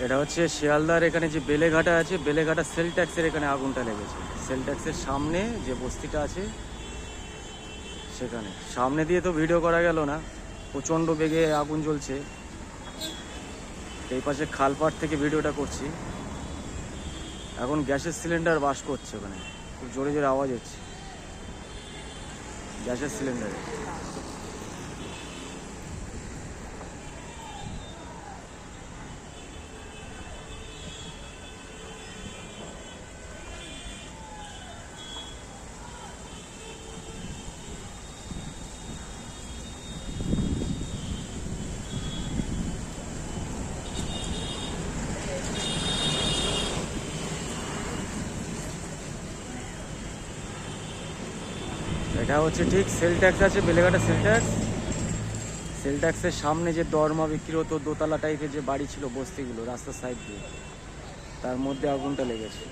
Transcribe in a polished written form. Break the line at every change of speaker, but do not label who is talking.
এটা হচ্ছে শিয়ালদার এখানে যে বেলেঘাটা আছে, বেলেঘাটা সেল ট্যাক্সের এখানে আগুনটা লেগেছে। সেল ট্যাক্সের সামনে যে বস্তিটা আছে সেখানে। সামনে দিয়ে তো ভিডিও করা গেল না, প্রচণ্ড বেগে আগুন জ্বলছে। এই পাশে খালপাড় থেকে ভিডিওটা করছি। এখন গ্যাসের সিলিন্ডার বাস করছে, ওখানে খুব জোরে জোরে আওয়াজ হচ্ছে গ্যাসের সিলিন্ডারে। এটা হচ্ছে ঠিক সেল ট্যাক্স আছে, বেলেঘাটা সেল ট্যাক্স। সেল ট্যাক্সের সামনে যে দরমা বিক্রি হতো, দোতলা টাইপের যে বাড়ি ছিল, বস্তিগুলো রাস্তার সাইড দিয়ে, তার মধ্যে আগুনটা লেগেছে।